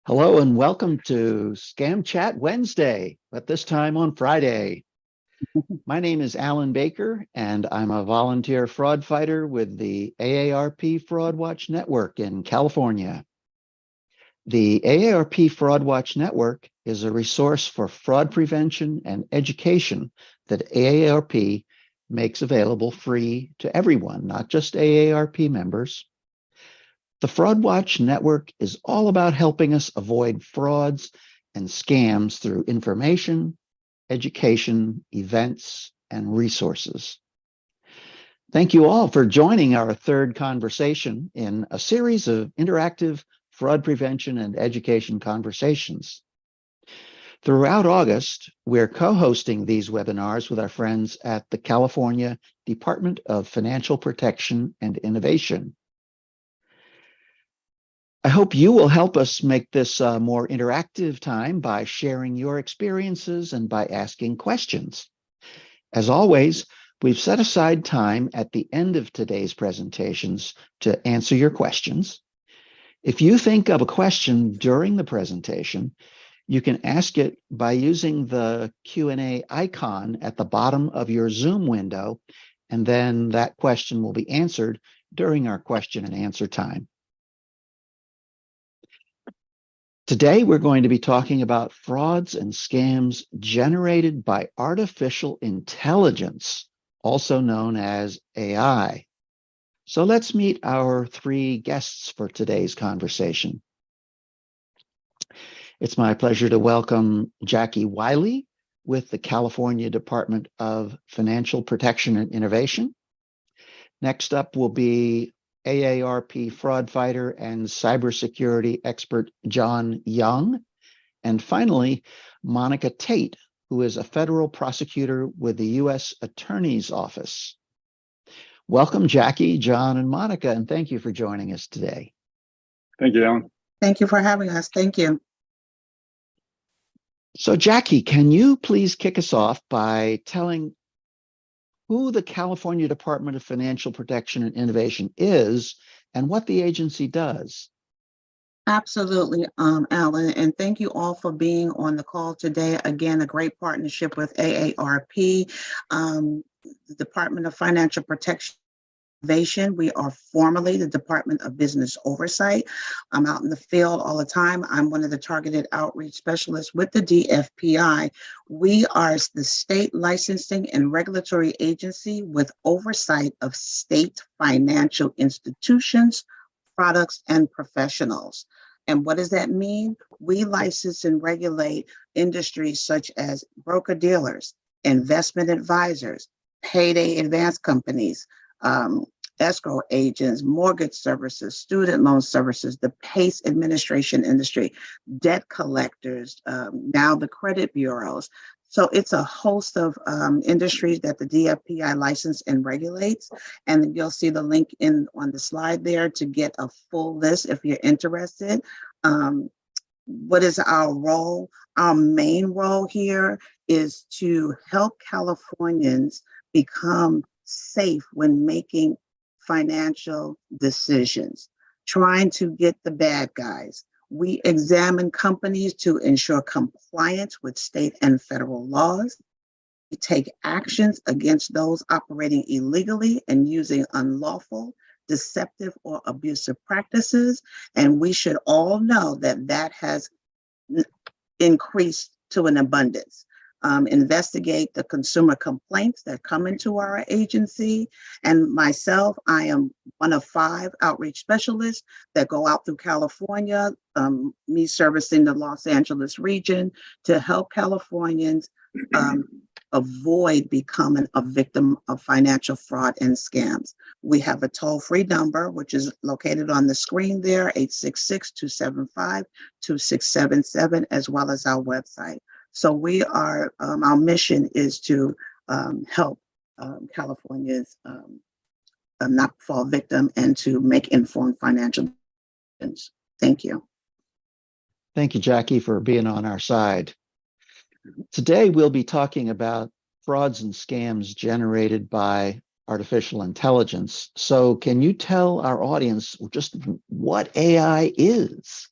Hello and welcome to Scam Chat Wednesday, but this time on Friday. My name is Alan Baker, and I'm a volunteer fraud fighter with the AARP Fraud Watch Network in California. The AARP Fraud Watch Network is a resource for fraud prevention and education that AARP makes available free to everyone, not just AARP members. The Fraud Watch Network is all about helping us avoid frauds and scams through information, education, events, and resources. Thank you all for joining our third conversation in a series of interactive fraud prevention and education conversations. Throughout August, we're co-hosting these webinars with our friends at the California Department of Financial Protection and Innovation. I hope you will help us make this a more interactive time by sharing your experiences and by asking questions. As always, we've set aside time at the end of today's presentations to answer your questions. If you think of a question during the presentation, you can ask it by using the Q&A icon at the bottom of your Zoom window, and then that question will be answered during our question and answer time. Today, we're going to be talking about frauds and scams generated by artificial intelligence, also known as AI. So let's meet our three guests for today's conversation. It's my pleasure to welcome Jackie Wiley with the California Department of Financial Protection and Innovation. Next up will be AARP fraud fighter and cybersecurity expert John Young. And finally, Monica Tate, who is a federal prosecutor with the U.S. Attorney's Office. Welcome, Jackie, John, and Monica, and thank you for joining us today. Thank you, Alan. Thank you for having us. Thank you. So, Jackie, can you please kick us off by telling who the California Department of Financial Protection and Innovation is and what the agency does? Absolutely, Alan, and thank you all for being on the call today. Again, a great partnership with AARP, the Department of Financial Protection and Innovation. We are formerly the Department of Business Oversight. I'm out in the field all the time. I'm one of the targeted outreach specialists with the DFPI. We are the state licensing and regulatory agency with oversight of state financial institutions, products, and professionals. And what does that mean? We license and regulate industries such as broker-dealers, investment advisors, payday advance companies, escrow agents, mortgage services, student loan services, the PACE administration industry, debt collectors, now the credit bureaus. So it's a host of industries that the DFPI license and regulates. And you'll see the link on the slide there to get a full list if you're interested. What is our role? Our main role here is to help Californians become safe when making financial decisions, trying to get the bad guys. We examine companies to ensure compliance with state and federal laws. We take actions against those operating illegally and using unlawful, deceptive, or abusive practices. And we should all know that that has increased to an abundance. Investigate the consumer complaints that come into our agency. And myself, I am one of 5 outreach specialists that go out through California, me servicing the Los Angeles region to help Californians avoid becoming a victim of financial fraud and scams. We have a toll-free number, which is located on the screen there, 866-275-2677, as well as our website. So we are, our mission is to help Californians not fall victim and to make informed financial decisions. Thank you. Thank you, Jackie, for being on our side. Today, we'll be talking about frauds and scams generated by artificial intelligence. So can you tell our audience just what AI is?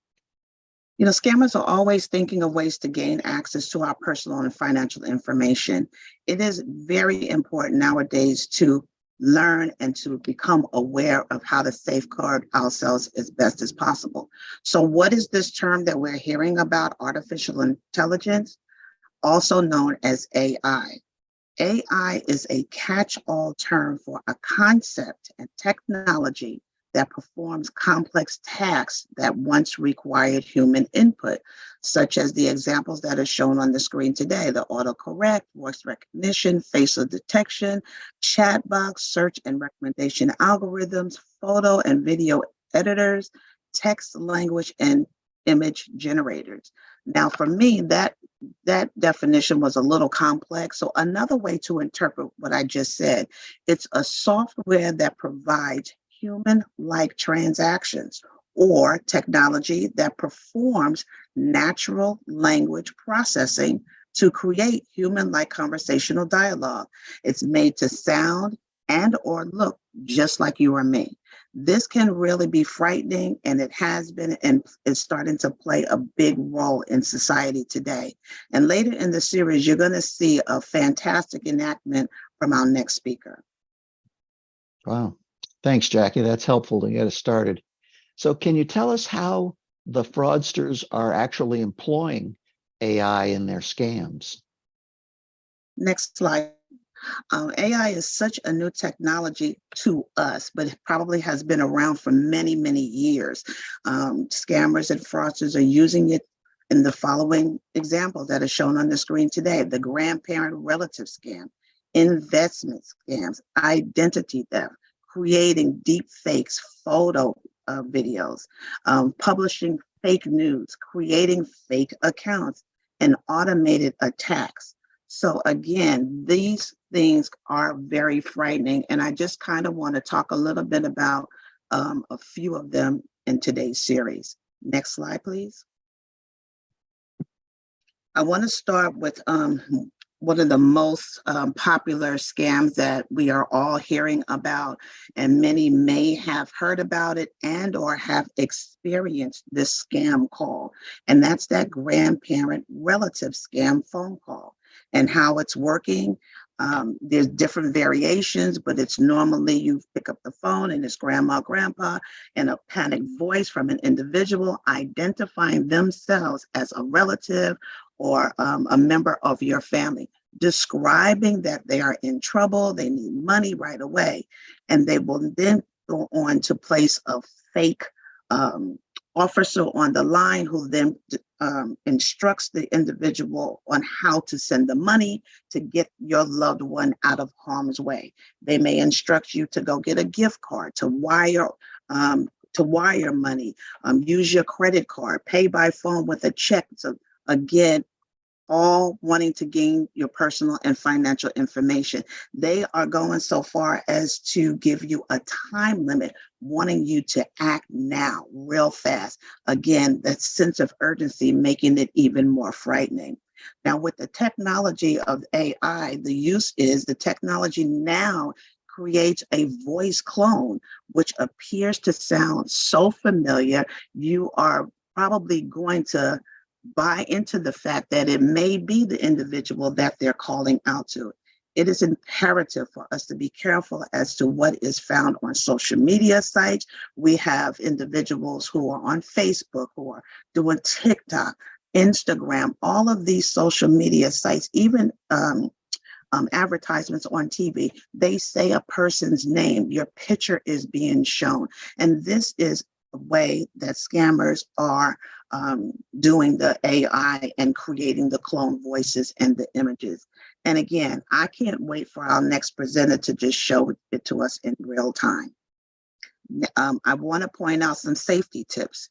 Scammers are always thinking of ways to gain access to our personal and financial information. It is very important nowadays to learn and to become aware of how to safeguard ourselves as best as possible. So what is this term that we're hearing about, artificial intelligence, also known as AI? AI is a catch-all term for a concept and technology that performs complex tasks that once required human input, such as the examples that are shown on the screen today: the autocorrect, voice recognition, facial detection, chat box, search and recommendation algorithms, photo and video editors, text, language, and image generators. Now, for me, that definition was a little complex. So another way to interpret what I just said, it's a software that provides human-like transactions or technology that performs natural language processing to create human-like conversational dialogue. It's made to sound and or look just like you or me. This can really be frightening, and it has been and is starting to play a big role in society today. And later in the series, you're going to see a fantastic enactment from our next speaker. Wow. Thanks, Jackie. That's helpful to get us started. So can you tell us how the fraudsters are actually employing AI in their scams? Next slide. AI is such a new technology to us, but it probably has been around for many, many years. Scammers and fraudsters are using it in the following examples that are shown on the screen today: the grandparent relative scam, investment scams, identity theft, creating deep fakes, photo videos, publishing fake news, creating fake accounts, and automated attacks. So again, these things are very frightening, and I just kind of want to talk a little bit about a few of them in today's series. Next slide, please. I want to start with one of the most popular scams that we are all hearing about, and many may have heard about it and or have experienced this scam call, and that's that grandparent relative scam phone call. And how it's working, there's different variations, but it's normally you pick up the phone and it's grandma, grandpa, and a panicked voice from an individual identifying themselves as a relative or a member of your family, describing that they are in trouble, they need money right away, and they will then go on to place a fake officer on the line who then instructs the individual on how to send the money to get your loved one out of harm's way. They may instruct you to go get a gift card, to wire money, use your credit card, pay by phone with a check. So again, all wanting to gain your personal and financial information. They are going so far as to give you a time limit, wanting you to act now, real fast. Again, that sense of urgency making it even more frightening. Now, with the technology of AI, the use is the technology now creates a voice clone, which appears to sound so familiar, you are probably going to buy into the fact that it may be the individual that they're calling out to. It is imperative for us to be careful as to what is found on social media sites. We have individuals who are on Facebook, who are doing TikTok, Instagram, all of these social media sites, even advertisements on TV. They say a person's name, your picture is being shown. And this is a way that scammers are doing the AI and creating the clone voices and the images. And again, I can't wait for our next presenter to just show it to us in real time. I want to point out some safety tips.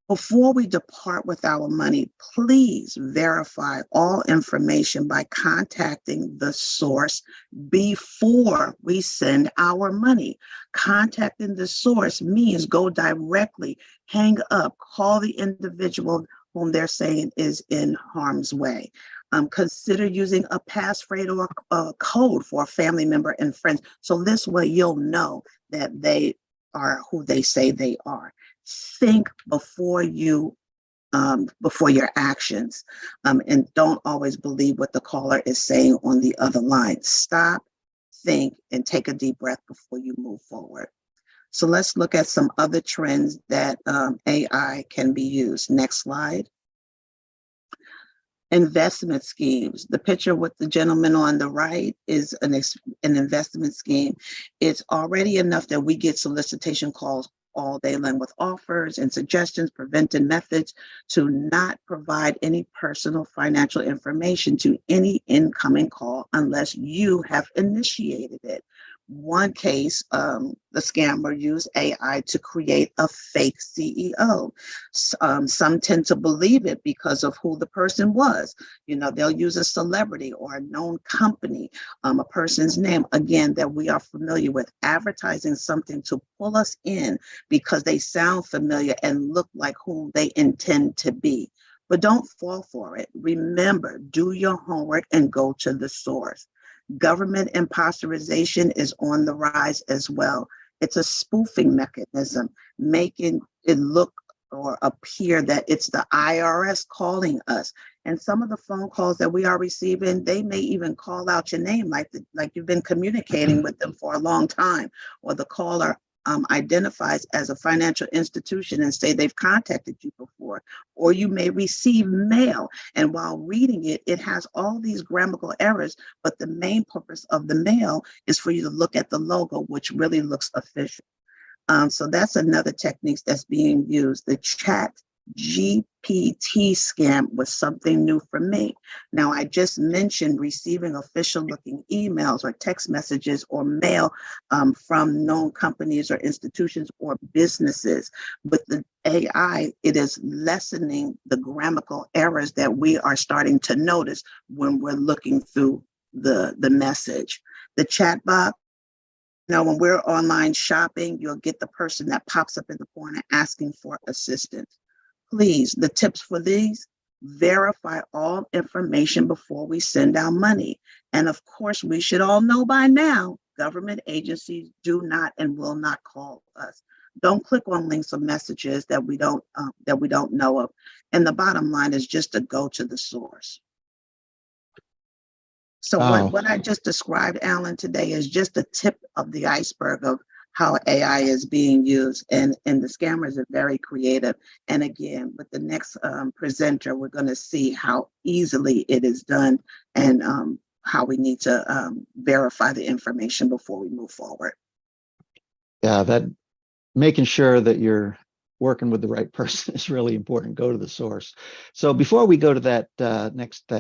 Before we depart with our money, please verify all information by contacting the source before we send our money. Contacting the source means go directly, hang up, call the individual whom they're saying is in harm's way. Consider using a passphrase or a code for a family member and friends. So this way you'll know that they are who they say they are. Think before you before your actions. And don't always believe what the caller is saying on the other line. Stop, think, and take a deep breath before you move forward. So let's look at some other trends that AI can be used. Next slide. Investment schemes. The picture with the gentleman on the right is an investment scheme. It's already enough that we get solicitation calls all day long with offers and suggestions, preventive methods to not provide any personal financial information to any incoming call unless you have initiated it. One case, the scammer used AI to create a fake CEO. Some tend to believe it because of who the person was. You know, they'll use a celebrity or a known company, a person's name, again, that we are familiar with, advertising something to pull us in because they sound familiar and look like who they intend to be. But don't fall for it. Remember, do your homework and go to the source. Government imposterization is on the rise as well. It's a spoofing mechanism, making it look or appear that it's the IRS calling us. And some of the phone calls that we are receiving, they may even call out your name like you've been communicating with them for a long time, or the caller identifies as a financial institution and say they've contacted you before. Or you may receive mail, and while reading it, it has all these grammatical errors, but the main purpose of the mail is for you to look at the logo, which really looks official. So that's another technique that's being used. The chat GPT scam was something new for me. Now, I just mentioned receiving official looking emails or text messages or mail from known companies or institutions or businesses. With the AI, it is lessening the grammatical errors that we are starting to notice when we're looking through the message. The chat box. Now, when we're online shopping, you'll get the person that pops up in the corner asking for assistance. Please, the tips for these: verify all information before we send our money. And of course, we should all know by now, government agencies do not and will not call us. Don't click on links or messages that we don't know of. And the bottom line is just to go to the source. So what I just described, Alan, today is just the tip of the iceberg of how AI is being used. And the scammers are very creative. And again, with the next presenter, we're going to see how easily it is done and how we need to verify the information before we move forward. Yeah, that making sure that you're working with the right person is really important. Go to the source. So before we go to that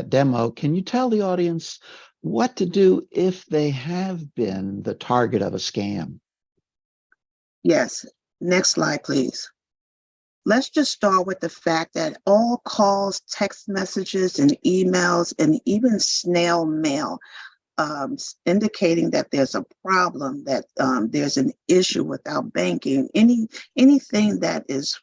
demo, can you tell the audience what to do if they have been the target of a scam? Yes. Next slide, please. Let's just start with the fact that all calls, text messages, and emails, and even snail mail indicating that there's a problem, that there's an issue with our banking, anything that is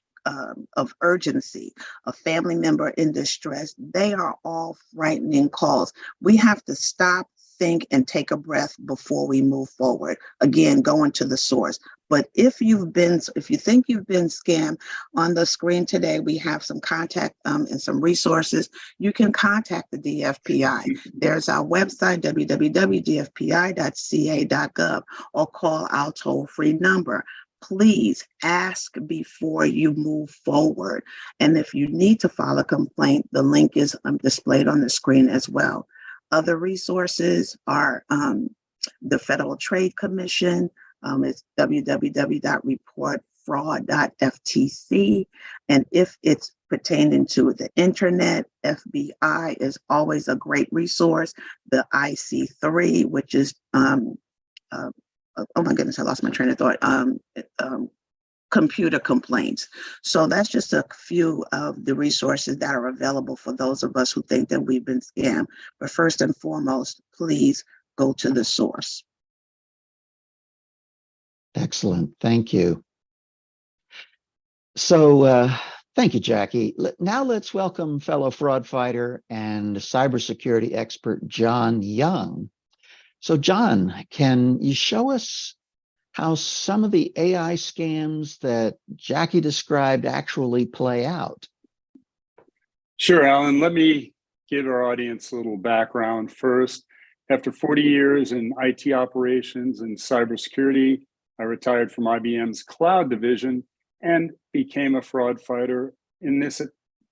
of urgency, a family member in distress, they are all frightening calls. We have to stop, think, and take a breath before we move forward. Again, going to the source. But if you think you've been scammed, on the screen today, we have some contact and some resources. You can contact the DFPI. There's our website, www.dfpi.ca.gov, or call our toll-free number. Please ask before you move forward. And if you need to file a complaint, the link is displayed on the screen as well. Other resources are the Federal Trade Commission. It's www.reportfraud.ftc. And if it's pertaining to the internet, FBI is always a great resource. The IC3, which is, oh my goodness, I lost my train of thought. Computer complaints. So that's just a few of the resources that are available for those of us who think that we've been scammed. But first and foremost, please go to the source. Excellent. Thank you. So thank you, Jackie. Now let's welcome fellow fraud fighter and cybersecurity expert, John Young. So John, can you show us how some of the AI scams that Jackie described actually play out? Sure, Alan. Let me give our audience a little background first. After 40 years in IT operations and cybersecurity, I retired from IBM's cloud division and became a fraud fighter. In this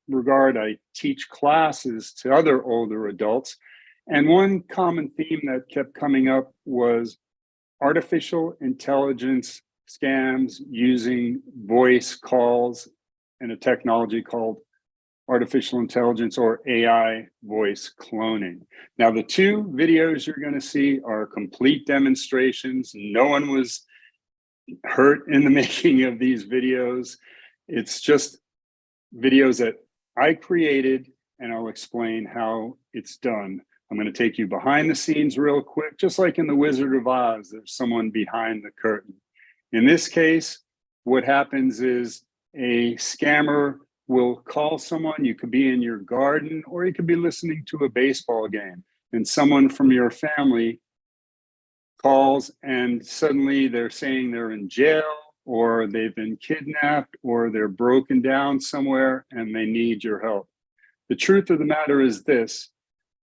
regard, I teach classes to other older adults. And one common theme that kept coming up was artificial intelligence scams using voice calls and a technology called artificial intelligence or AI voice cloning. Now, the two videos you're going to see are complete demonstrations. No one was hurt in the making of these videos. It's just videos that I created, and I'll explain how it's done. I'm going to take you behind the scenes real quick, just like in The Wizard of Oz, there's someone behind the curtain. In this case, what happens is a scammer will call someone. You could be in your garden, or you could be listening to a baseball game, and someone from your family calls, and suddenly they're saying they're in jail, or they've been kidnapped, or they're broken down somewhere, and they need your help. The truth of the matter is this: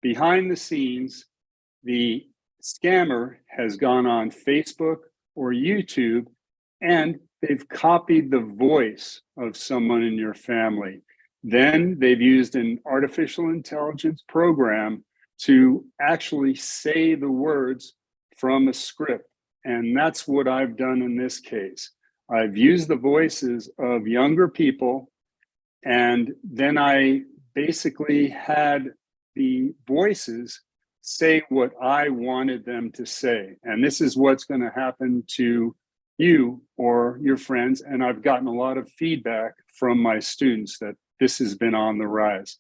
behind the scenes, the scammer has gone on Facebook or YouTube, and they've copied the voice of someone in your family. Then they've used an artificial intelligence program to actually say the words from a script. And that's what I've done in this case. I've used the voices of younger people, and then I basically had the voices say what I wanted them to say. And this is what's going to happen to you or your friends. And I've gotten a lot of feedback from my students that this has been on the rise.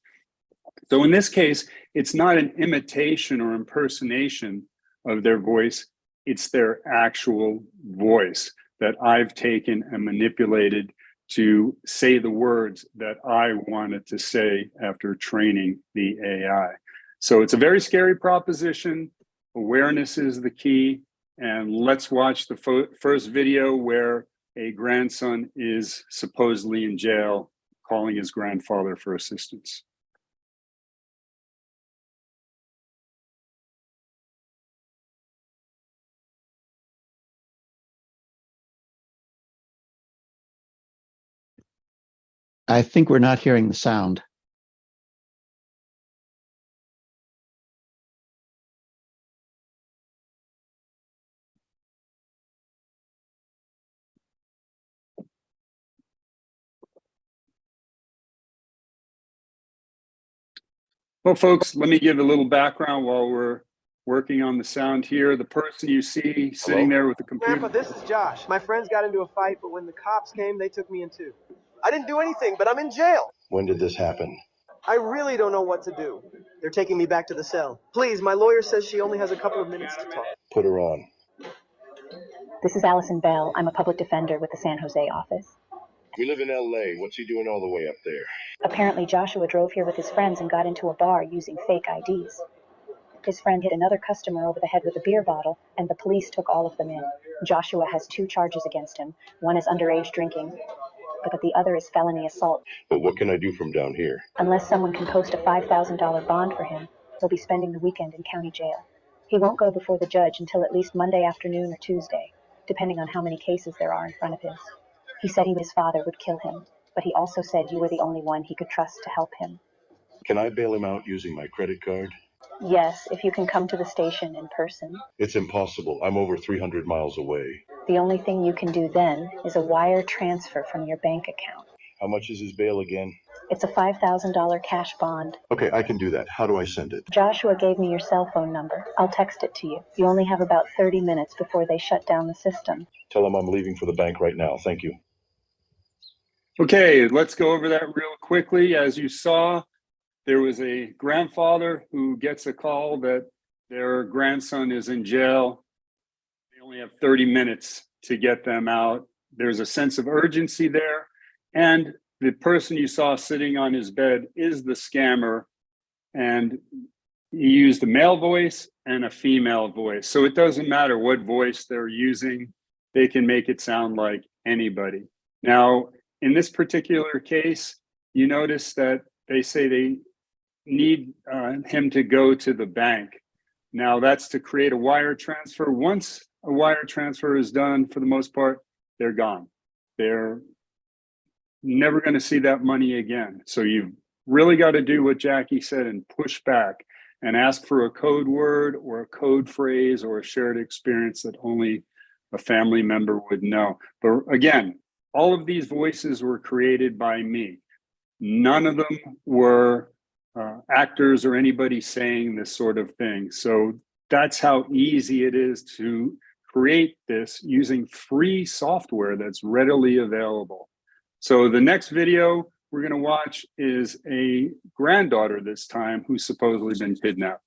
So in this case, it's not an imitation or impersonation of their voice. It's their actual voice that I've taken and manipulated to say the words that I wanted to say after training the AI. So it's a very scary proposition. Awareness is the key. And let's watch the first video where a grandson is supposedly in jail, calling his grandfather for assistance. I think we're not hearing the sound. Well, folks, let me give a little background while we're working on the sound here. The person you see sitting there with the computer. Grandpa, this is Josh. My friends got into a fight, but when the cops came, they took me in too. I didn't do anything, but I'm in jail. When did this happen? I really don't know what to do. They're taking me back to the cell. Please, my lawyer says she only has a couple of minutes to talk. Put her on. This is Allison Bell. I'm a public defender with the San Jose office. We live in LA. What's he doing all the way up there? Apparently, Joshua drove here with his friends and got into a bar using fake IDs. His friend hit another customer over the head with a beer bottle, and the police took all of them in. Joshua has 2 charges against him. One is underage drinking, but the other is felony assault. But what can I do from down here? Unless someone can post a $5,000 bond for him, he'll be spending the weekend in county jail. He won't go before the judge until at least Monday afternoon or Tuesday, depending on how many cases there are in front of his. He said his father would kill him, but he also said you were the only one he could trust to help him. Can I bail him out using my credit card? Yes, if you can come to the station in person. It's impossible. I'm over 300 miles away. The only thing you can do then is a wire transfer from your bank account. How much is his bail again? It's a $5,000 cash bond. Okay, I can do that. How do I send it? Joshua gave me your cell phone number. I'll text it to you. You only have about 30 minutes before they shut down the system. Tell him I'm leaving for the bank right now. Thank you. Okay, let's go over that real quickly. As you saw, there was a grandfather who gets a call that their grandson is in jail. They only have 30 minutes to get them out. There's a sense of urgency there. And the person you saw sitting on his bed is the scammer. And he used a male voice and a female voice. So it doesn't matter what voice they're using. They can make it sound like anybody. Now, in this particular case, you notice that they say they need him to go to the bank. Now that's to create a wire transfer. Once a wire transfer is done, for the most part, they're gone. They're never going to see that money again. So you've really got to do what Jackie said and push back and ask for a code word or a code phrase or a shared experience that only a family member would know. But again, all of these voices were created by me. None of them were actors or anybody saying this sort of thing. So that's how easy it is to create this using free software that's readily available. So the next video we're going to watch is a granddaughter this time who's supposedly been kidnapped.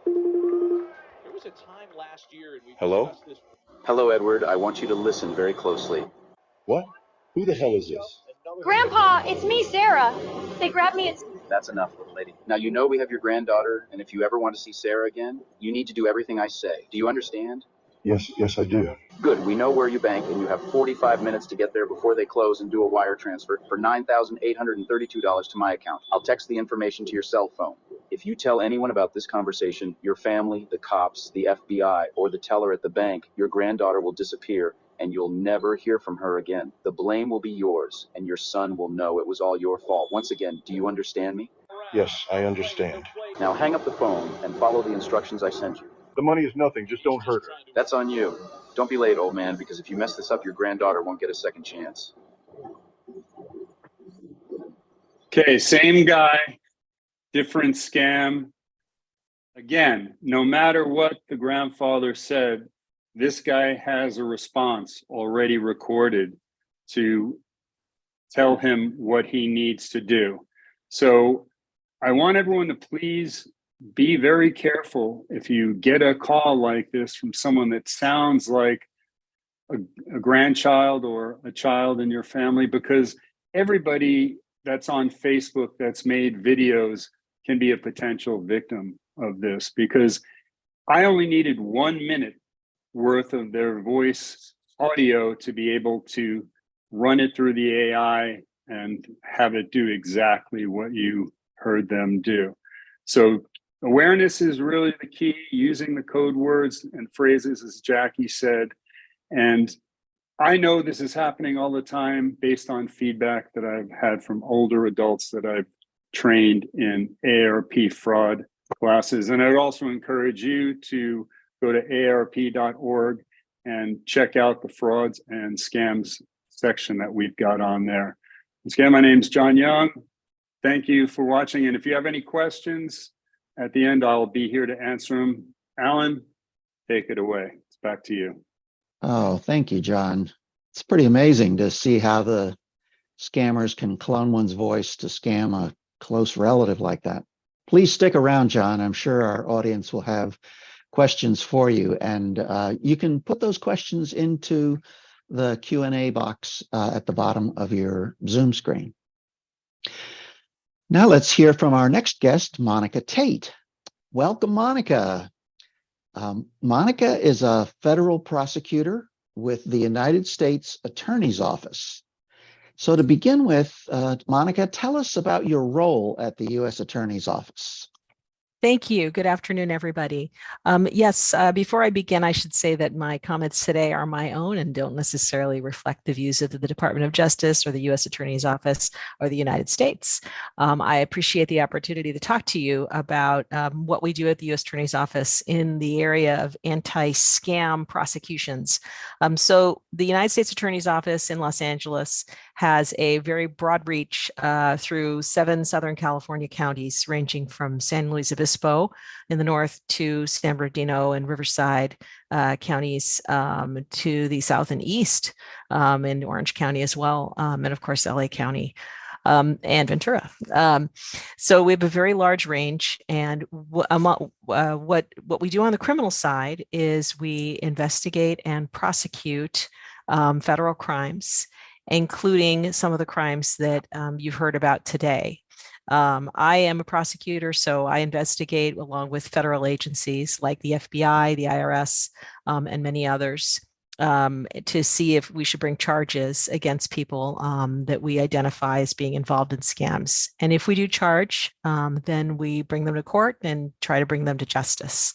There was a time last year and we Hello? discussed this. Hello, Edward. I want you to listen very closely. What? Who the hell is this? Grandpa, it's me, Sarah. They grabbed me at... That's enough, little lady. Now, you know we have your granddaughter, and if you ever want to see Sarah again, you need to do everything I say. Do you understand? Yes, I do. Good. We know where you bank, and you have 45 minutes to get there before they close and do a wire transfer for $9,832 to my account. I'll text the information to your cell phone. If you tell anyone about this conversation, your family, the cops, the FBI, or the teller at the bank, your granddaughter will disappear, and you'll never hear from her again. The blame will be yours, and your son will know it was all your fault. Once again, do you understand me? Yes, I understand. Now hang up the phone and follow the instructions I sent you. The money is nothing. Just don't hurt her. That's on you. Don't be late, old man, because if you mess this up, your granddaughter won't get a second chance. Okay, same guy, different scam. Again, no matter what the grandfather said, this guy has a response already recorded to tell him what he needs to do. So I want everyone to please be very careful if you get a call like this from someone that sounds like a grandchild or a child in your family, because everybody that's on Facebook that's made videos can be a potential victim of this, because I only needed 1 minute worth of their voice audio to be able to run it through the AI and have it do exactly what you heard them do. So awareness is really the key, using the code words and phrases, as Jackie said. And I know this is happening all the time based on feedback that I've had from older adults that I've trained in AARP fraud classes. And I would also encourage you to go to aarp.org and check out the frauds and scams section that we've got on there. Once again, my name's John Young. Thank you for watching. And if you have any questions at the end, I'll be here to answer them. Alan, take it away. It's back to you. Oh, thank you, John. It's pretty amazing to see how the scammers can clone one's voice to scam a close relative like that. Please stick around, John. I'm sure our audience will have questions for you, and you can put those questions into the Q&A box at the bottom of your Zoom screen. Now let's hear from our next guest, Monica Tate. Welcome, Monica. Monica is a federal prosecutor with the United States Attorney's Office. So to begin with, Monica, tell us about your role at the U.S. Attorney's Office. Thank you. Good afternoon, everybody. Yes, before I begin, I should say that my comments today are my own and don't necessarily reflect the views of the Department of Justice or the U.S. Attorney's Office or the United States. I appreciate the opportunity to talk to you about what we do at the U.S. Attorney's Office in the area of anti-scam prosecutions. So the United States Attorney's Office in Los Angeles has a very broad reach through 7 Southern California counties, ranging from San Luis Obispo in the north to San Bernardino and Riverside counties to the south and east in Orange County as well, and of course LA County and Ventura. So we have a very large range, and what we do on the criminal side is we investigate and prosecute federal crimes, including some of the crimes that you've heard about today. I am a prosecutor, so I investigate along with federal agencies like the FBI, the IRS, and many others. to see if we should bring charges against people that we identify as being involved in scams. And if we do charge, then we bring them to court and try to bring them to justice.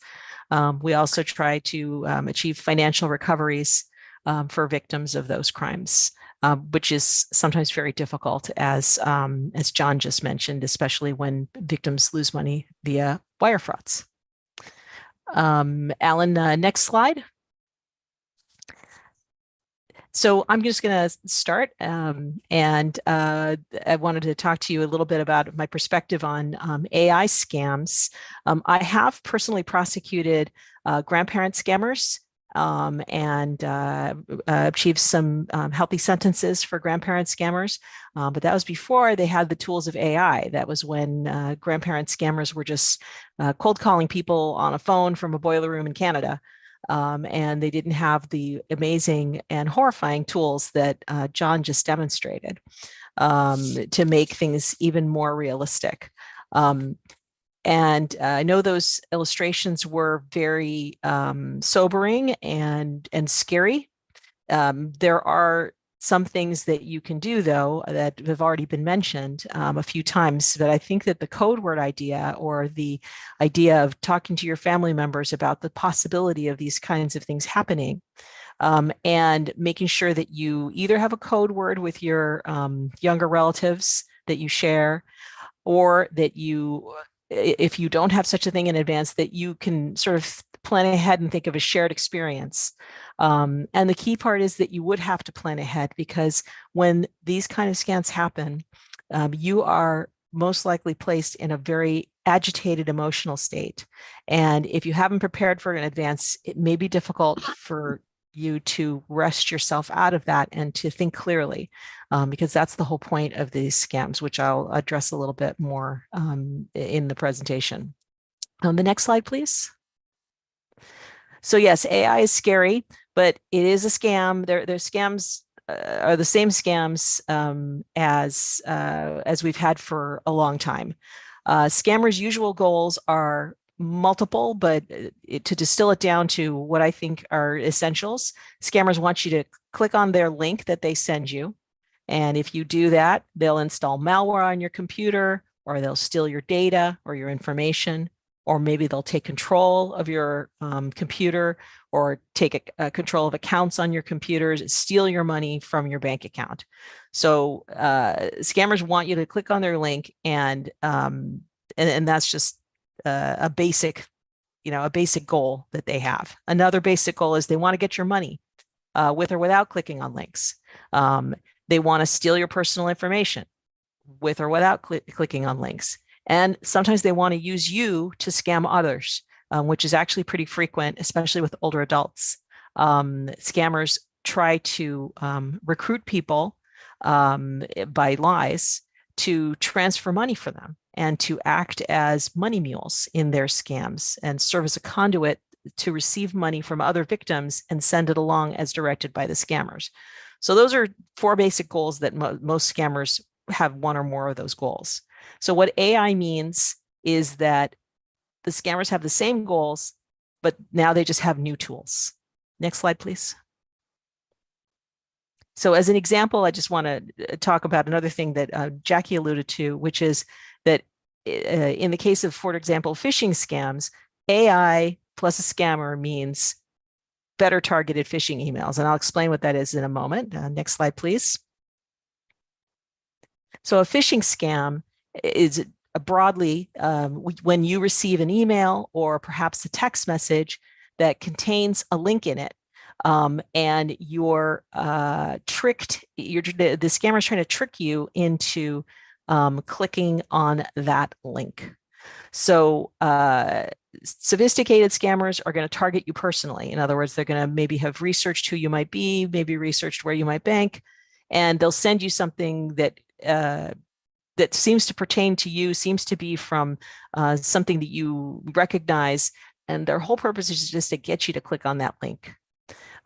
We also try to achieve financial recoveries for victims of those crimes, which is sometimes very difficult, as John just mentioned, especially when victims lose money via wire frauds. Alan, next slide. So I'm just going to start, and I wanted to talk to you a little bit about my perspective on AI scams. I have personally prosecuted grandparent scammers and achieved some healthy sentences for grandparent scammers, but that was before they had the tools of AI. That was when grandparent scammers were just cold calling people on a phone from a boiler room in Canada. And they didn't have the amazing and horrifying tools that John just demonstrated to make things even more realistic. And I know those illustrations were very sobering and scary. There are some things that you can do, though, that have already been mentioned a few times, but I think that the code word idea, or the idea of talking to your family members about the possibility of these kinds of things happening, and making sure that you either have a code word with your younger relatives that you share, or that you, if you don't have such a thing in advance, that you can sort of plan ahead and think of a shared experience. And the key part is that you would have to plan ahead, because when these kind of scans happen, you are most likely placed in a very agitated emotional state. And if you haven't prepared for it in advance, it may be difficult for you to wrest yourself out of that and to think clearly, because that's the whole point of these scams, which I'll address a little bit more in the presentation. The next slide, please. So yes, AI is scary, but it is a scam. Their scams are the same scams as we've had for a long time. Scammers' usual goals are multiple, but to distill it down to what I think are essentials, scammers want you to click on their link that they send you. And if you do that, they'll install malware on your computer, or they'll steal your data or your information, or maybe they'll take control of your computer, or take control of accounts on your computers, steal your money from your bank account. So scammers want you to click on their link, and that's just a basic goal that they have. Another basic goal is they want to get your money with or without clicking on links. They want to steal your personal information with or without clicking on links. And sometimes they want to use you to scam others, which is actually pretty frequent, especially with older adults. Scammers try to recruit people by lies to transfer money for them, and to act as money mules in their scams and serve as a conduit to receive money from other victims and send it along as directed by the scammers. So those are four basic goals that most scammers have, one or more of those goals. So what AI means is that the scammers have the same goals, but now they just have new tools. Next slide, please. So as an example, I just want to talk about another thing that Jackie alluded to, which is that in the case of, for example, phishing scams, AI plus a scammer means better targeted phishing emails. And I'll explain what that is in a moment. Next slide, please. So a phishing scam is broadly when you receive an email or perhaps a text message that contains a link in it, and you're tricked, the scammer is trying to trick you into clicking on that link. So sophisticated scammers are going to target you personally. In other words, they're going to maybe have researched who you might be, maybe researched where you might bank, and they'll send you something that that seems to pertain to you, seems to be from something that you recognize, and their whole purpose is just to get you to click on that link.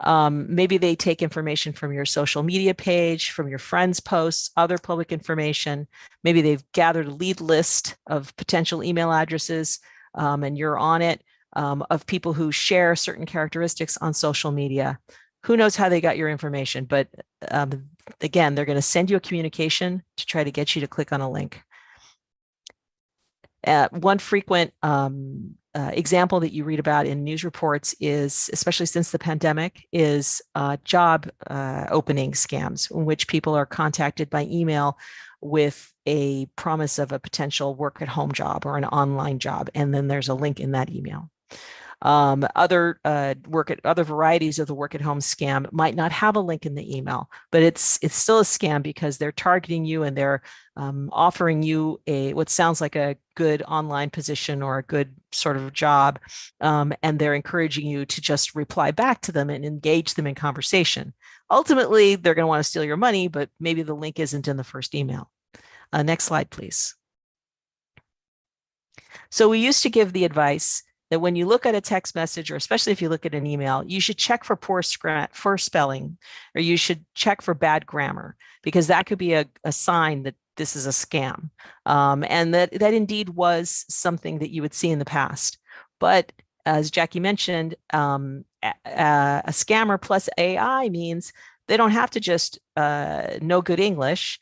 Maybe they take information from your social media page, from your friends' posts, other public information. Maybe they've gathered a lead list of potential email addresses, and you're on it, of people who share certain characteristics on social media, Who knows how they got your information, but again, they're going to send you a communication to try to get you to click on a link. One frequent example that you read about in news reports is, especially since the pandemic, is job opening scams in which people are contacted by email with a promise of a potential work at home job or an online job. And then there's a link in that email. Other varieties of the work at home scam might not have a link in the email, but it's still a scam because they're targeting you and they're offering you what sounds like a good online position or a good sort of job, and they're encouraging you to just reply back to them and engage them in conversation. Ultimately, they're going to want to steal your money, but maybe the link isn't in the first email. Next slide, please. So we used to give the advice that when you look at a text message, or especially if you look at an email, you should check for poor spelling, or you should check for bad grammar, because that could be a sign that this is a scam. And that indeed was something that you would see in the past. But as Jackie mentioned, a scammer plus AI means they don't have to just know good English.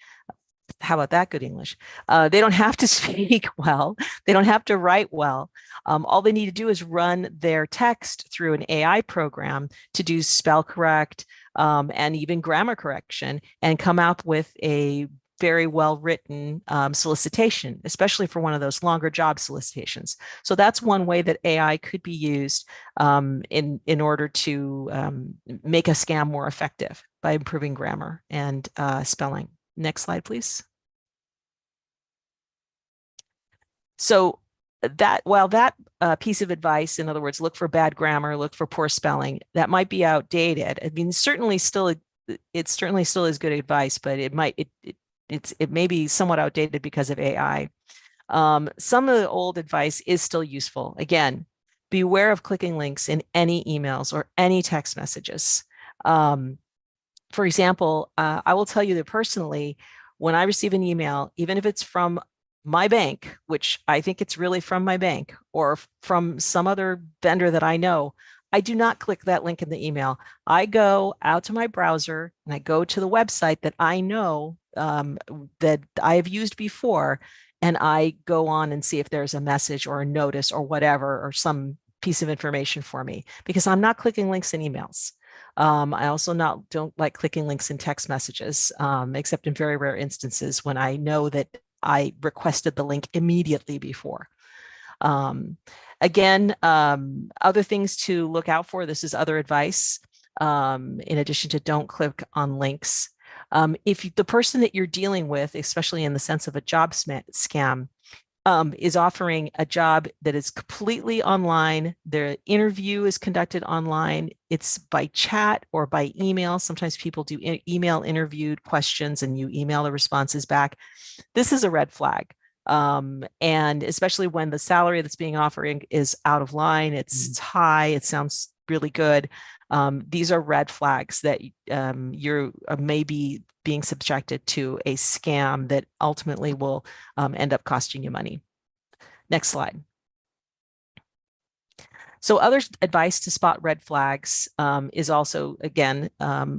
How about that good English? They don't have to speak well. They don't have to write well. All they need to do is run their text through an AI program to do spell correct and even grammar correction, and come out with a very well written solicitation, especially for one of those longer job solicitations. So that's one way that AI could be used in order to make a scam more effective by improving grammar and spelling. Next slide, please. So while that piece of advice, in other words, look for bad grammar, look for poor spelling, that might be outdated. I mean, it certainly still is good advice, but it may be somewhat outdated because of AI. Some of the old advice is still useful. Again, beware of clicking links in any emails or any text messages. For example, I will tell you that personally, when I receive an email, even if it's from my bank, which I think it's really from my bank, or from some other vendor that I know, I do not click that link in the email. I go out to my browser and I go to the website that I know that I have used before, and I go on and see if there's a message or a notice or whatever, or some piece of information for me, because I'm not clicking links in emails. I also don't like clicking links in text messages, except in very rare instances when I know that I requested the link immediately before. Again, other things to look out for. This is other advice, in addition to don't click on links. If the person that you're dealing with, especially in the sense of a job scam, is offering a job that is completely online, the interview is conducted online, it's by chat or by email. Sometimes people do email interviewed questions and you email the responses back. This is a red flag. And especially when the salary that's being offered is out of line, it's high, it sounds really good. These are red flags that you're maybe being subjected to a scam that ultimately will end up costing you money. Next slide. So other advice to spot red flags is also, again,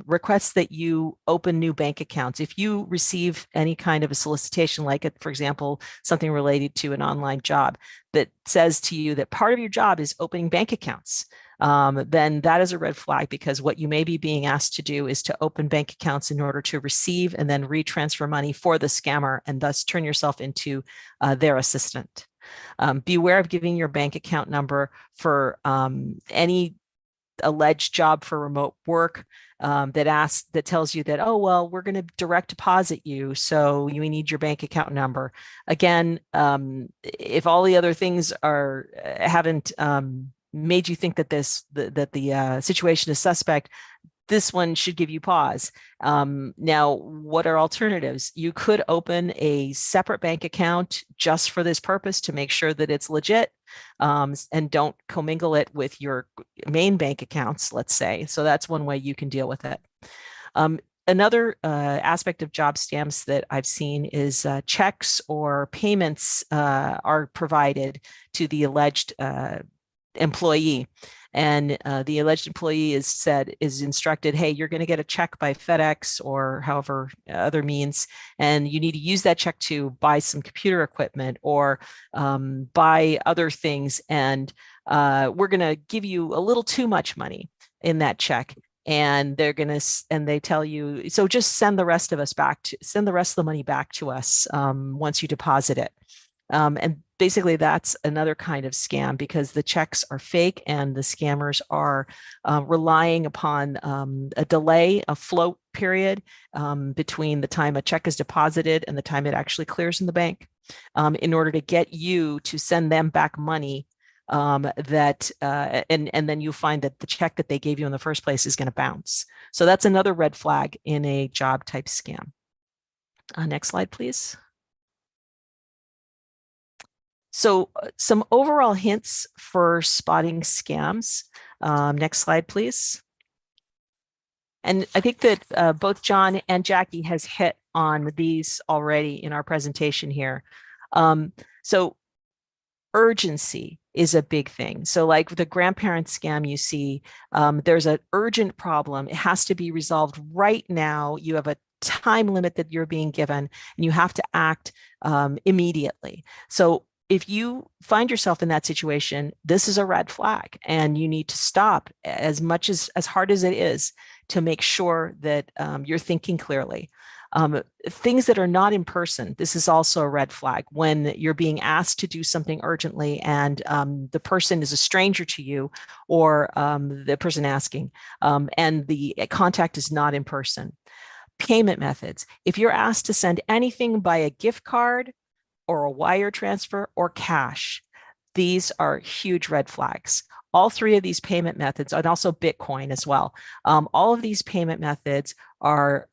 requests that you open new bank accounts. If you receive any kind of a solicitation, like, for example, something related to an online job that says to you that part of your job is opening bank accounts, then that is a red flag, because what you may be being asked to do is to open bank accounts in order to receive and then retransfer money for the scammer, and thus turn yourself into their assistant. Beware of giving your bank account number for any alleged job for remote work that tells you that, oh, well, we're going to direct deposit you, so you need your bank account number. Again, if all the other things haven't made you think that the situation is suspect, this one should give you pause. Now, what are alternatives? You could open a separate bank account just for this purpose to make sure that it's legit, and don't commingle it with your main bank accounts, let's say. So that's one way you can deal with it. Another aspect of job scams that I've seen is checks or payments are provided to the alleged employee. and the alleged employee is instructed, hey, you're going to get a check by FedEx or however other means, and you need to use that check to buy some computer equipment or buy other things, and we're going to give you a little too much money in that check. And they tell you, so just send the rest of the money back to us once you deposit it. And basically that's another kind of scam, because the checks are fake and the scammers are relying upon a delay, a float period between the time a check is deposited and the time it actually clears in the bank, in order to get you to send them back money, and then you find that the check that they gave you in the first place is going to bounce. So that's another red flag in a job type scam. Next slide, please. So some overall hints for spotting scams. Next slide, please. And I think that both John and Jackie has hit on these already in our presentation here. So urgency is a big thing. So like with the grandparent scam you see, there's an urgent problem. It has to be resolved right now. You have a time limit that you're being given and you have to act immediately. So if you find yourself in that situation, this is a red flag and you need to stop as hard as it is to make sure that you're thinking clearly. Things that are not in person, this is also a red flag. When you're being asked to do something urgently and the person is a stranger to you, or the person asking, and the contact is not in person. Payment methods. If you're asked to send anything by a gift card or a wire transfer or cash, these are huge red flags. All three of these payment methods, and also Bitcoin as well, all of these payment methods are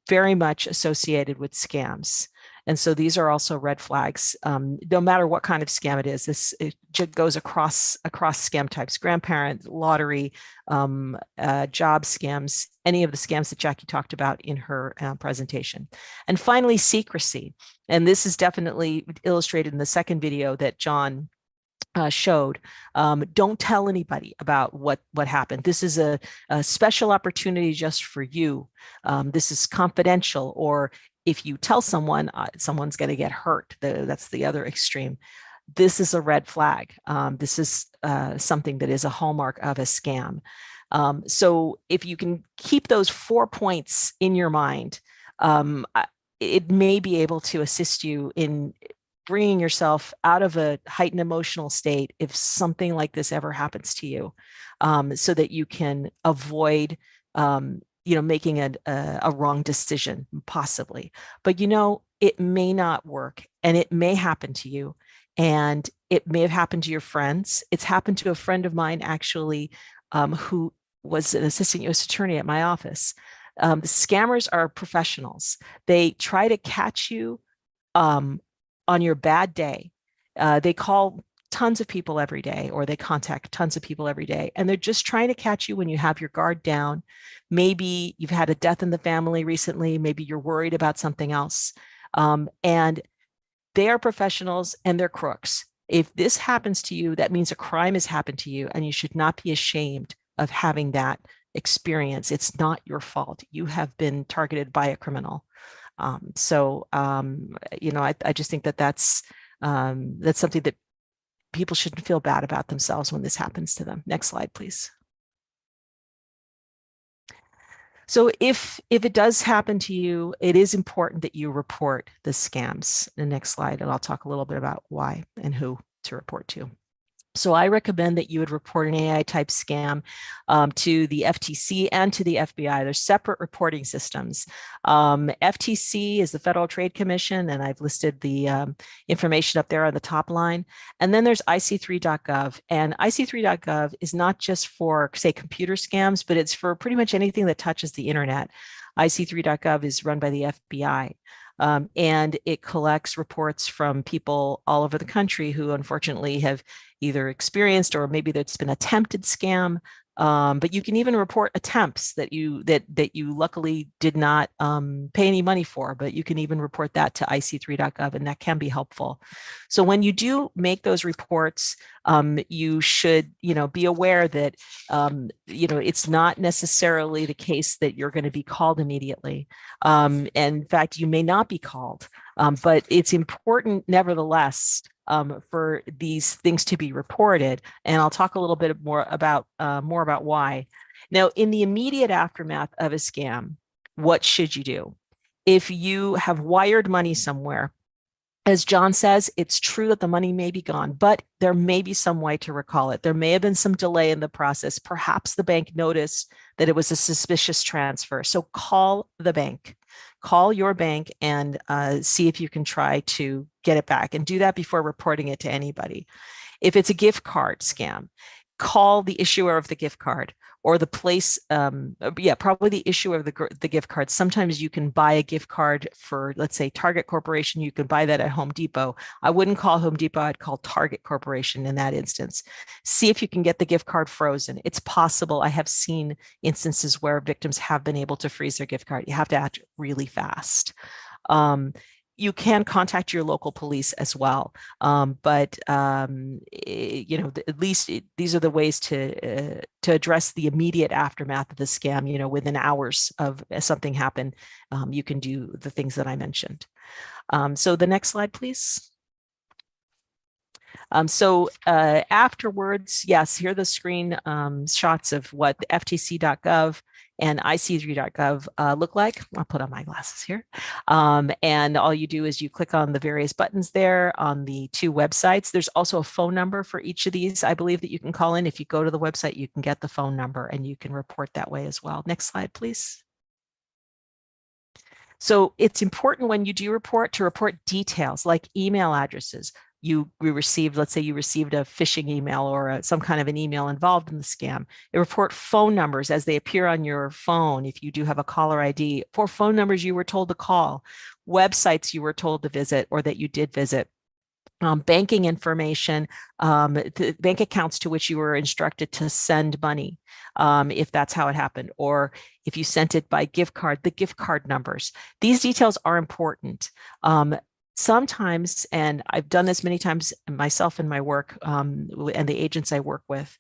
very much associated with scams. And so these are also red flags. No matter what kind of scam it is, it goes across scam types: grandparent, lottery, job scams, any of the scams that Jackie talked about in her presentation. And finally, secrecy. And this is definitely illustrated in the second video that John showed. Don't tell anybody about what happened. This is a special opportunity just for you. This is confidential, or if you tell someone, someone's going to get hurt. That's the other extreme. This is a red flag. This is something that is a hallmark of a scam. So if you can keep those 4 points in your mind, it may be able to assist you in bringing yourself out of a heightened emotional state if something like this ever happens to you, so that you can avoid making a wrong decision, possibly. But it may not work, and it may happen to you, and it may have happened to your friends. It's happened to a friend of mine, actually, who was an assistant U.S. attorney at my office. The scammers are professionals. They try to catch you on your bad day. They call tons of people every day, or they contact tons of people every day, and they're just trying to catch you when you have your guard down. Maybe you've had a death in the family recently. Maybe you're worried about something else. And they are professionals and they're crooks. If this happens to you, that means a crime has happened to you, and you should not be ashamed of having that experience. It's not your fault. You have been targeted by a criminal. I just think that that's something that people shouldn't feel bad about themselves when this happens to them. Next slide, please. So if it does happen to you, it is important that you report the scams. The next slide, and I'll talk a little bit about why and who to report to. So I recommend that you would report an AI type scam to the FTC and to the FBI. There's separate reporting systems. FTC is the Federal Trade Commission, and I've listed the information up there on the top line. And then there's IC3.gov, and IC3.gov is not just for, say, computer scams, but it's for pretty much anything that touches the internet. IC3.gov is run by the FBI. And it collects reports from people all over the country who unfortunately have either experienced, or maybe there's been attempted scam But you can even report attempts that you luckily did not pay any money for, but you can even report that to ic3.gov, and that can be helpful. So when you do make those reports, you should, be aware that, it's not necessarily the case that you're going to be called immediately. And in fact, you may not be called, but it's important nevertheless for these things to be reported. And I'll talk a little bit more about why. Now, in the immediate aftermath of a scam, what should you do? If you have wired money somewhere, as John says, it's true that the money may be gone, but there may be some way to recall it. There may have been some delay in the process. Perhaps the bank noticed that it was a suspicious transfer. So call the bank. Call your bank and see if you can try to get it back, and do that before reporting it to anybody. If it's a gift card scam, call the issuer of the gift card, or the place, probably the issuer of the gift card. Sometimes you can buy a gift card for, let's say, Target Corporation. You can buy that at Home Depot. I wouldn't call Home Depot, I'd call Target Corporation in that instance. See if you can get the gift card frozen. It's possible. I have seen instances where victims have been able to freeze their gift card. You have to act really fast. You can contact your local police as well. But at least these are the ways to address the immediate aftermath of the scam. Within hours of something happened, you can do the things that I mentioned. So the next slide, please. Afterwards, yes, here are the screen shots of what the ftc.gov and ic3.gov look like. I'll put on my glasses here. And all you do is you click on the various buttons there on the two websites. There's also a phone number for each of these, I believe, that you can call in. If you go to the website, you can get the phone number and you can report that way as well. Next slide, please. So it's important when you do report to report details like email addresses. Let's say you received a phishing email or some kind of an email involved in the scam. You report phone numbers as they appear on your phone if you do have a caller ID, for phone numbers you were told to call, websites you were told to visit or that you did visit. Banking information, the bank accounts to which you were instructed to send money, if that's how it happened, or if you sent it by gift card, the gift card numbers. These details are important. Sometimes, and I've done this many times myself in my work and the agents I work with,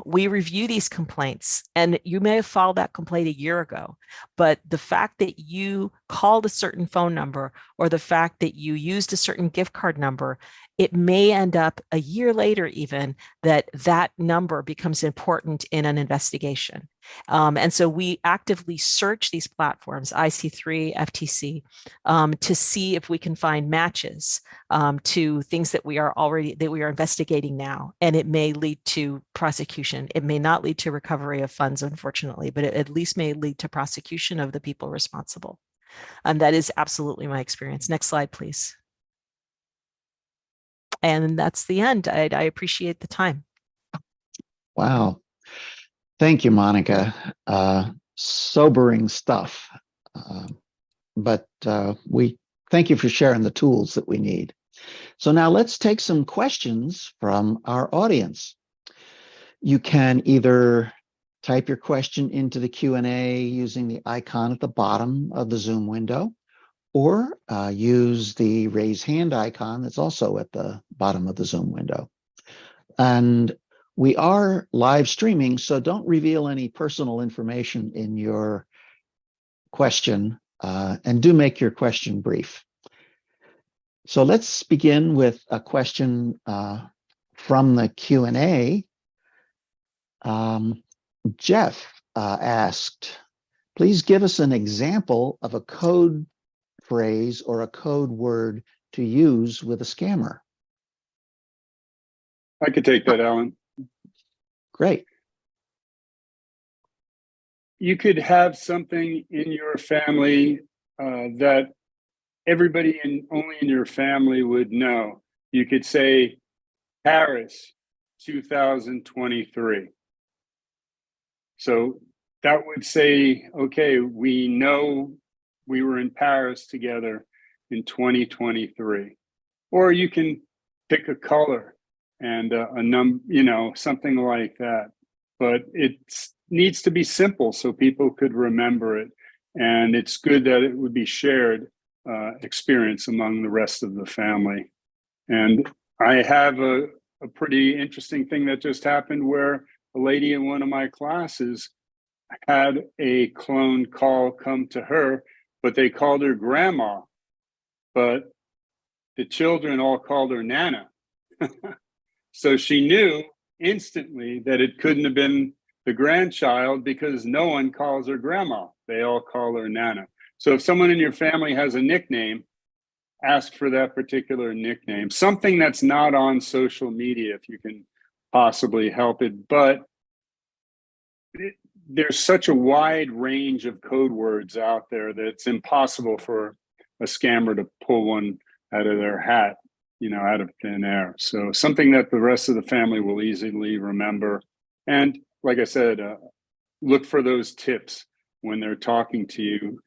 we review these complaints, and you may have filed that complaint a year ago, but the fact that you called a certain phone number or the fact that you used a certain gift card number, it may end up a year later even that number becomes important in an investigation. And so we actively search these platforms, IC3, FTC, to see if we can find matches to things that we are investigating now. And it may lead to prosecution. It may not lead to recovery of funds, unfortunately, but it at least may lead to prosecution of the people responsible. And that is absolutely my experience. Next slide, please. And that's the end. I appreciate the time. Wow. Thank you, Monica. Sobering stuff. But we thank you for sharing the tools that we need. So now let's take some questions from our audience. You can either type your question into the Q&A using the icon at the bottom of the Zoom window, or use the raise hand icon that's also at the bottom of the Zoom window. And we are live streaming, so don't reveal any personal information in your question, and do make your question brief. So let's begin with a question from the Q&A. Jeff asked, please give us an example of a code phrase or a code word to use with a scammer. I could take that, Alan. Great. You could have something in your family that everybody only in your family would know. You could say Paris 2023. So that would say, okay, we know we were in Paris together in 2023. Or you can pick a color and a number, something like that. but it needs to be simple so people could remember it. And it's good that it would be shared experience among the rest of the family. And I have a pretty interesting thing that just happened where a lady in one of my classes had a clone call come to her, but they called her grandma, but the children all called her Nana. So she knew instantly that it couldn't have been the grandchild because no one calls her grandma. They all call her Nana. So if someone in your family has a nickname, ask for that particular nickname. Something that's not on social media if you can possibly help it. But there's such a wide range of code words out there that it's impossible for a scammer to pull one out of their hat, out of thin air. So something that the rest of the family will easily remember. And like I said, look for those tips when they're talking to you,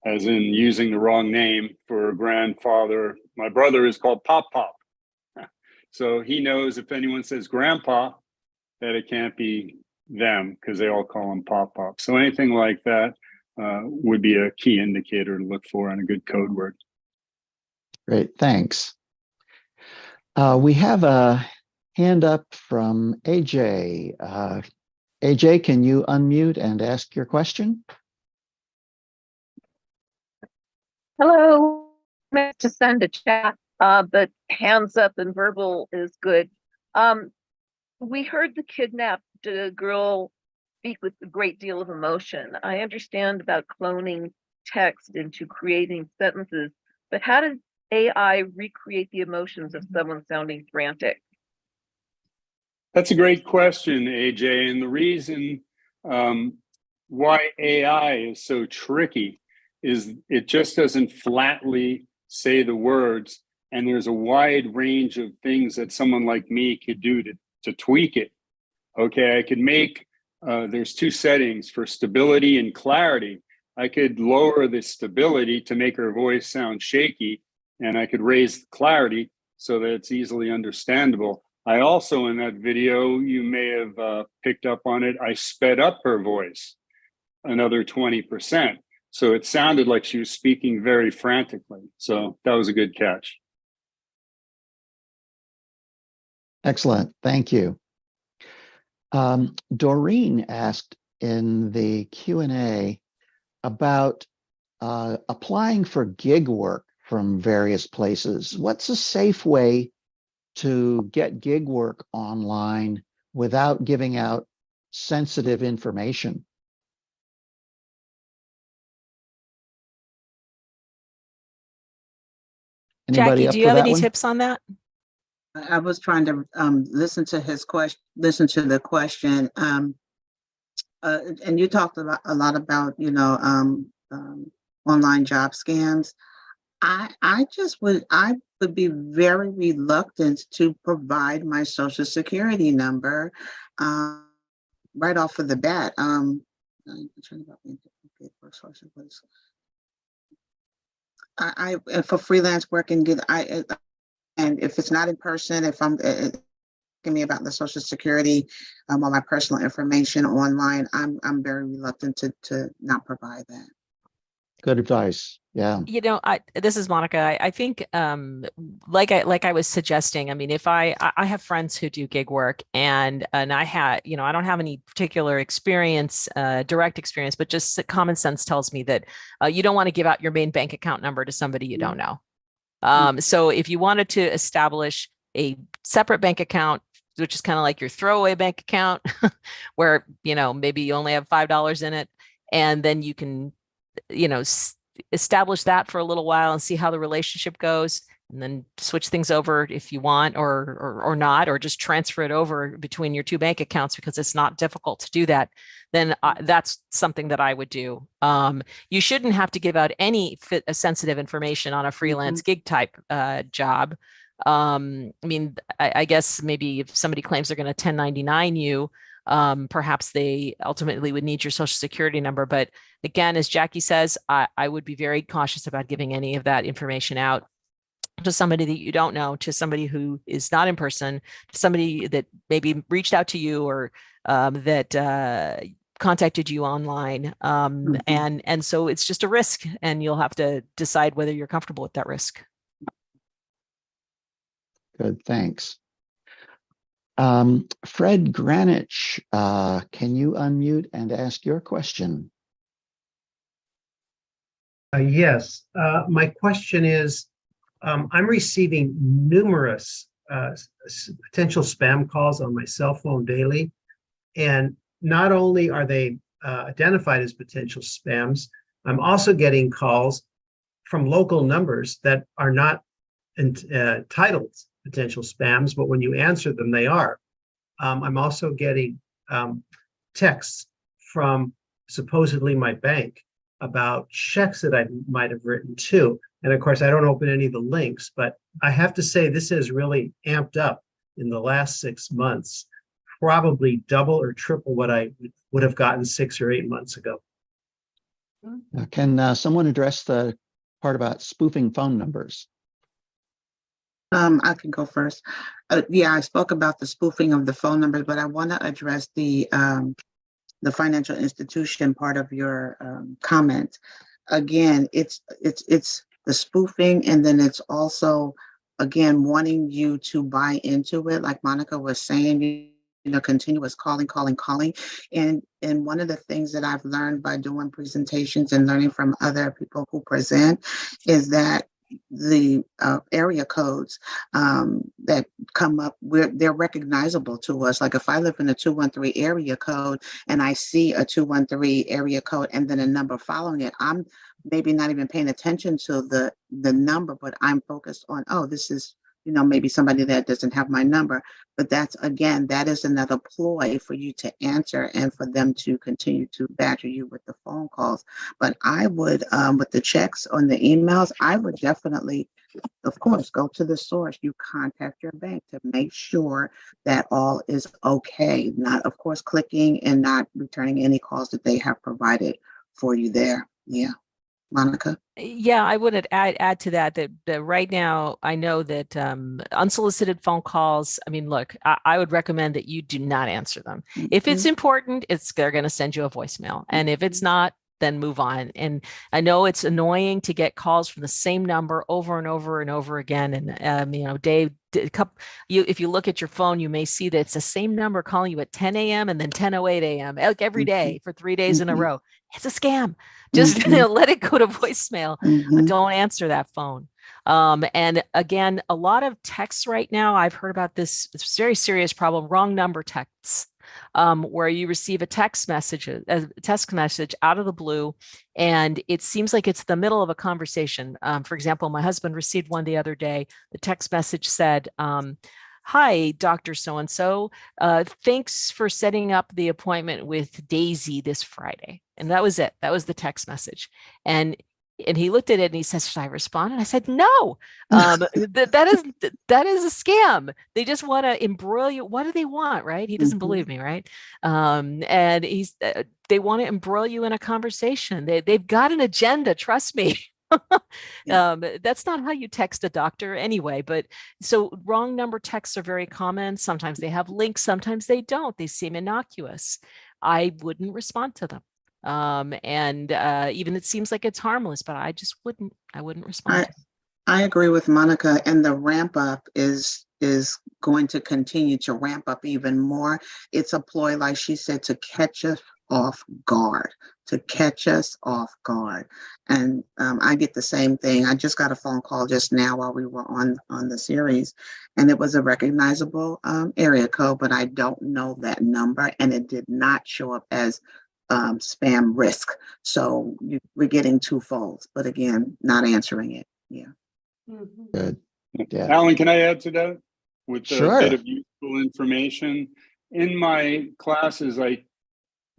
as in using the wrong name for a grandfather. My brother is called Pop Pop. So he knows if anyone says grandpa, that it can't be them because they all call him Pop Pop. So anything like that would be a key indicator to look for on a good code word. Great, thanks. We have a hand up from AJ. AJ, can you unmute and ask your question? Hello, meant to send a chat, but hands up and verbal is good. We heard the kidnapped girl speak with a great deal of emotion. I understand about cloning text into creating sentences, but how does AI recreate the emotions of someone sounding frantic? That's a great question, AJ. And the reason why AI is so tricky is it just doesn't flatly say the words. And there's a wide range of things that someone like me could do to tweak it. Okay, I could make, there's two settings for stability and clarity. I could lower the stability to make her voice sound shaky, and I could raise the clarity so that it's easily understandable. I also, in that video, you may have picked up on it, I sped up her voice another 20%. So it sounded like she was speaking very frantically. So that was a good catch. Excellent, thank you. Doreen asked in the Q&A about applying for gig work from various places. What's a safe way to get gig work online without giving out sensitive information? Anybody Jackie, up do you for have that any one? tips on that? I was trying to listen to his question, listen to the question. And you talked about a lot about, online job scams. I would be very reluctant to provide my social security number right off of the bat. I for freelance work and and if it's not in person, if I'm me about the social security or my personal information online, I'm very reluctant to not provide that. Good advice. Yeah. This is Monica. I think, like I was suggesting, I mean, if I have friends who do gig work and I had, I don't have any particular experience, direct experience, but just common sense tells me that you don't want to give out your main bank account number to somebody you don't know. So if you wanted to establish a separate bank account, which is kind of like your throwaway bank account where, maybe you only have $5 in it, and then you can, establish that for a little while and see how the relationship goes, and then switch things over if you want or not, or just transfer it over between your two bank accounts because it's not difficult to do that, then that's something that I would do. You shouldn't have to give out any sensitive information on a freelance gig type job. I guess maybe if somebody claims they're going to 1099 you, perhaps they ultimately would need your social security number. But again, as Jackie says, I would be very cautious about giving any of that information out. to somebody that you don't know, to somebody who is not in person, to somebody that maybe reached out to you or that contacted you online. And so it's just a risk, and you'll have to decide whether you're comfortable with that risk. Good, thanks. Fred Granich, can you unmute and ask your question? Yes, my question is, I'm receiving numerous potential spam calls on my cell phone daily, and not only are they identified as potential spams, I'm also getting calls from local numbers that are not titled potential spams, but when you answer them, they are. I'm also getting texts from supposedly my bank about checks that I might have written too. And of course, I don't open any of the links, but I have to say this has really amped up in the last 6 months, probably double or triple what I would have gotten 6 or 8 months ago. Can someone address the part about spoofing phone numbers? I can go first. Yeah, I spoke about the spoofing of the phone numbers, but I want to address the financial institution part of your comment. Again, it's the spoofing, and then it's also, again, wanting you to buy into it. Like Monica was saying, you know, continuous calling. And one of the things that I've learned by doing presentations and learning from other people who present is that the area codes that come up, they're recognizable to us. Like if I live in a 213 area code and I see a 213 area code and then a number following it, I'm maybe not even paying attention to the number, but I'm focused on, oh, this is, you know, maybe somebody that doesn't have my number. But that's, again, that is another ploy for you to answer and for them to continue to badger you with the phone calls. But I would, with the checks on the emails, I would definitely, of course, go to the source. You contact your bank to make sure that all is okay. Not, of course, clicking and not returning any calls that they have provided for you there. Yeah. Monica? Yeah, I would add to that right now, I know that unsolicited phone calls, I mean, look, I would recommend that you do not answer them. If it's important, they're going to send you a voicemail. And if it's not, then move on. And I know it's annoying to get calls from the same number over and over and over again. And, you know, Dave, if you look at your phone, you may see that it's the same number calling you at 10 a.m. and then 10:08 a.m. like every day for 3 days in a row. It's a scam. Just let it go to voicemail. Don't answer that phone. And again, a lot of texts right now, I've heard about this very serious problem, wrong number texts. Where you receive a text message out of the blue, and it seems like it's the middle of a conversation. For example, my husband received one the other day. The text message said, "Hi, Dr. So-and-so. Thanks for setting up the appointment with Daisy this Friday." And that was it. That was the text message. And he looked at it and he says, "Should I respond?" And I said, "No, that is a scam. They just want to embroil you. What do they want, right?" He doesn't believe me, right? And they want to embroil you in a conversation. They've got an agenda. Trust me. That's not how you text a doctor anyway. But so wrong number texts are very common. Sometimes they have links. Sometimes they don't. They seem innocuous. I wouldn't respond to them. And even it seems like it's harmless, but I wouldn't respond. I agree with Monica, and the ramp up is going to continue to ramp up even more. It's a ploy, like she said, to catch us off guard, And I get the same thing. I just got a phone call just now while we were on the series, and it was a recognizable area code, but I don't know that number, and it did not show up as spam risk. So we're getting twofold, but again, not answering it. Yeah. Good. Yeah. Alan, can I add to that with Sure. a bit of useful information? In my classes, I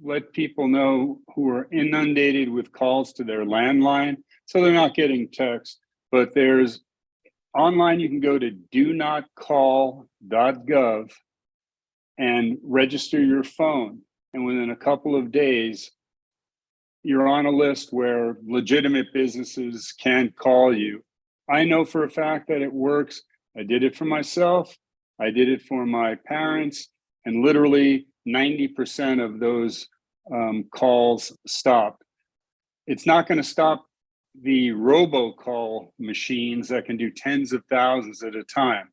let people know who are inundated with calls to their landline, so they're not getting text, but there's online, you can go to donotcall.gov and register your phone. And within a couple of days, you're on a list where legitimate businesses can call you. I know for a fact that it works. I did it for myself. I did it for my parents, and literally 90% of those calls stopped. It's not going to stop the robocall machines that can do tens of thousands at a time.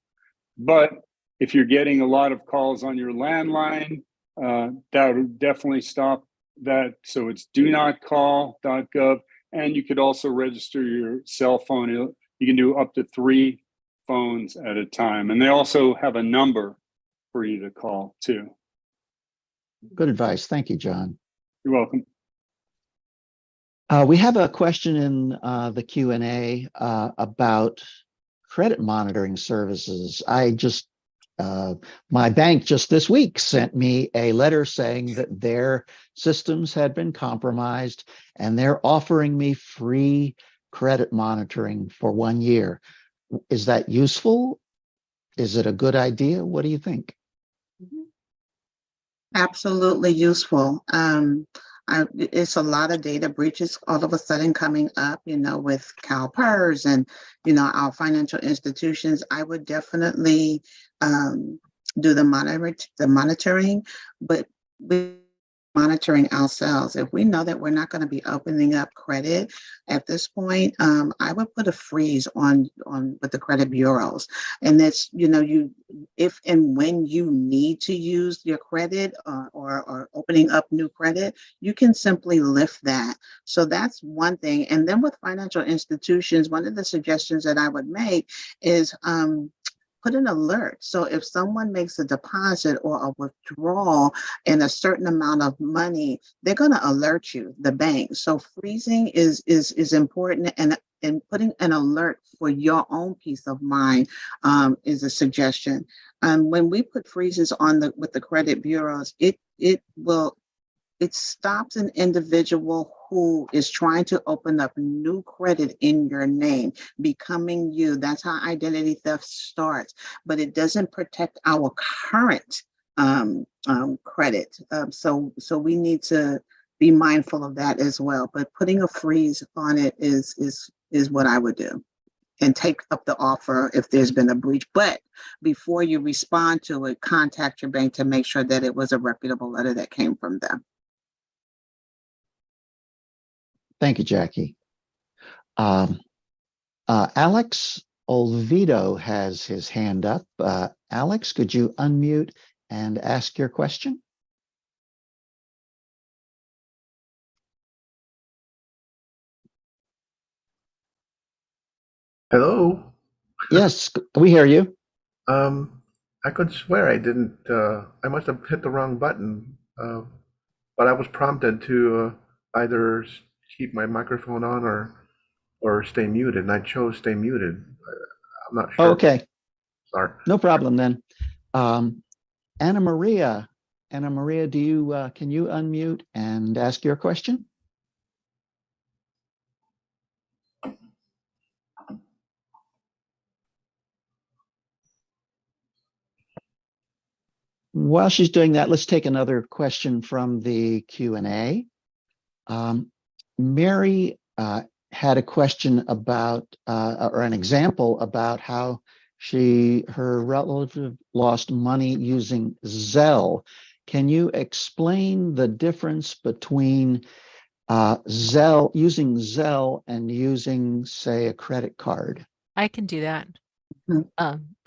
But if you're getting a lot of calls on your landline, that would definitely stop that. So it's donotcall.gov. And you could also register your cell phone. You can do up to 3 phones at a time. And they also have a number for you to call too. Good advice. Thank you, John. You're welcome. We have a question in the Q&A about credit monitoring services. My bank just this week sent me a letter saying that their systems had been compromised and they're offering me free credit monitoring for 1 year. Is that useful? Is it a good idea? What do you think? Absolutely useful. It's a lot of data breaches all of a sudden coming up, with CalPERS and, our financial institutions. I would definitely do the monitoring, but we monitoring ourselves. If we know that we're not going to be opening up credit at this point, I would put a freeze on with the credit bureaus. And that's, if and when you need to use your credit or opening up new credit, you can simply lift that. So that's one thing. And then with financial institutions, one of the suggestions that I would make is put an alert. So if someone makes a deposit or a withdrawal in a certain amount of money, they're going to alert you, the bank. So freezing is important, and putting an alert for your own peace of mind is a suggestion. When we put freezes on with the credit bureaus, it stops an individual who is trying to open up new credit in your name, becoming you. That's how identity theft starts, but it doesn't protect our current credit. So we need to be mindful of that as well. But putting a freeze on it is what I would do, and take up the offer if there's been a breach. But before you respond to it, contact your bank to make sure that it was a reputable letter that came from them. Thank you, Jackie. Alex Olvido has his hand up. Alex, could you unmute and ask your question? Hello. Yes, we hear you. I could swear I didn't. I must have hit the wrong button. But I was prompted to either keep my microphone on or stay muted, and I chose stay muted. I'm not sure. Okay. Sorry. No problem then. Anna Maria, do you can you unmute and ask your question? While she's doing that, let's take another question from the Q&A. Mary had a question about, or an example about how her relative lost money using Zelle. Can you explain the difference between using Zelle and using, say, a credit card? I can do that.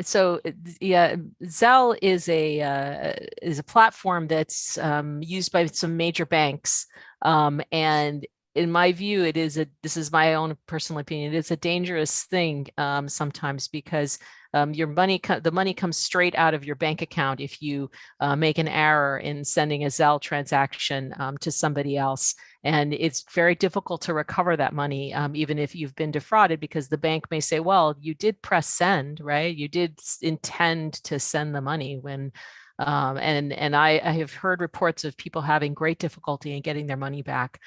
So yeah, Zelle is a platform that's used by some major banks, and in my view, this is my own personal opinion, it's a dangerous thing sometimes, because the money comes straight out of your bank account if you make an error in sending a Zelle transaction to somebody else. And it's very difficult to recover that money, even if you've been defrauded, because the bank may say, well, you did press send, right? You did intend to send the money when, and I have heard reports of people having great difficulty in getting their money back.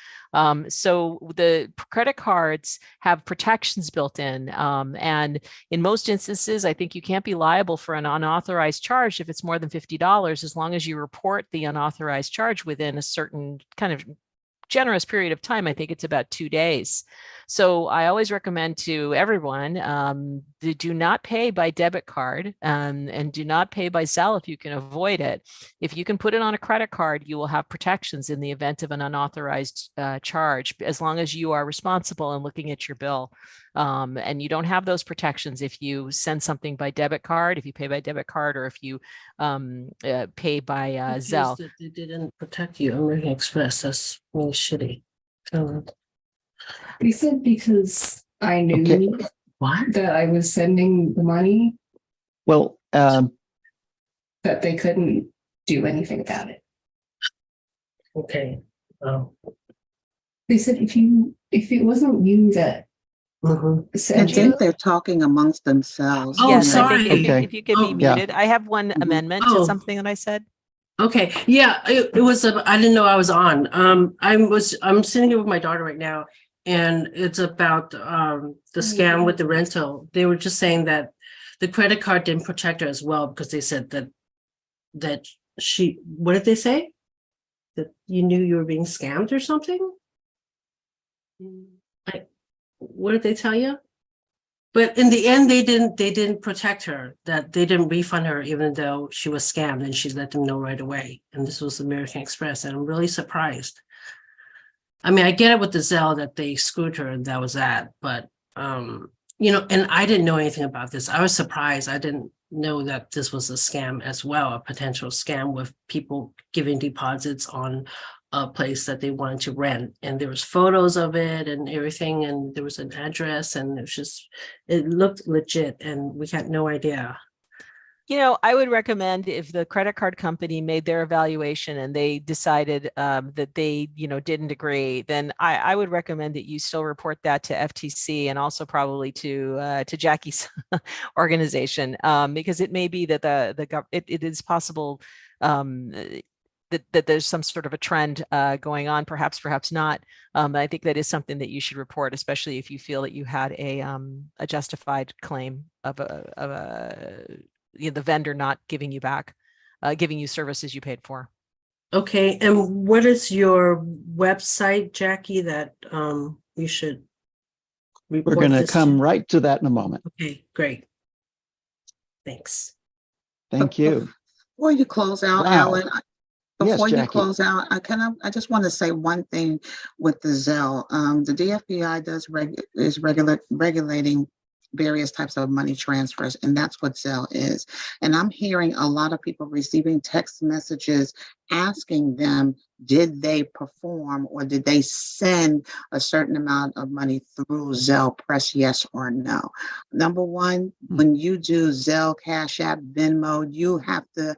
So the credit cards have protections built in. And in most instances, I think you can't be liable for an unauthorized charge if it's more than $50, as long as you report the unauthorized charge within a certain kind of generous period of time. I think it's about 2 days. So I always recommend to everyone to do not pay by debit card and do not pay by Zelle if you can avoid it. If you can put it on a credit card, you will have protections in the event of an unauthorized charge, as long as you are responsible and looking at your bill. And you don't have those protections if you send something by debit card, if you pay by debit card, or if you pay by Zelle. That they didn't protect you. American Express. That's really shitty. They said because I knew that I was sending the money. Well, that they couldn't do anything about it. Okay. They said if it wasn't you that I sent think it. they're talking amongst themselves. Oh, Yes, I sorry. think if you could be muted. I have one amendment to Oh. something that I said. Okay. Yeah, it was. I didn't know I was on. I'm sitting here with my daughter right now, and it's about the scam with the rental. They were just saying that the credit card didn't protect her as well, because they said that she. What did they say? That you knew you were being scammed or something? What did they tell you? But in the end, they didn't protect her, that they didn't refund her, even though she was scammed, and she let them know right away. And this was American Express, and I'm really surprised. I mean, I get it with the Zelle that they screwed her, and that was that. But you know, and I didn't know anything about this. I was surprised. I didn't know that this was a scam as well, a potential scam with people giving deposits on a place that they wanted to rent, and there was photos of it and everything, and there was an address, and it looked legit, and we had no idea. You know, I would recommend, if the credit card company made their evaluation and they decided that they, didn't agree, then I would recommend that you still report that to FTC, and also probably to Jackie's organization, because it may be that it is possible that there's some sort of a trend going on, perhaps not. I think that is something that you should report, especially if you feel that you had a justified claim of the vendor not giving you back, giving you services you paid for. Okay, and what is your website, Jackie, that we should report? We're going to come right to that in a moment. Okay, great. Thanks. Thank you. Before you close out, Wow. Alan, Yes, before you Jackie. close out, I just want to say one thing with the Zelle. The DFPI is regulating various types of money transfers, and that's what Zelle is. And I'm hearing a lot of people receiving text messages asking them, did they perform or did they send a certain amount of money through Zelle? Press yes or no. Number one, when you do Zelle, Cash App, Venmo, you have to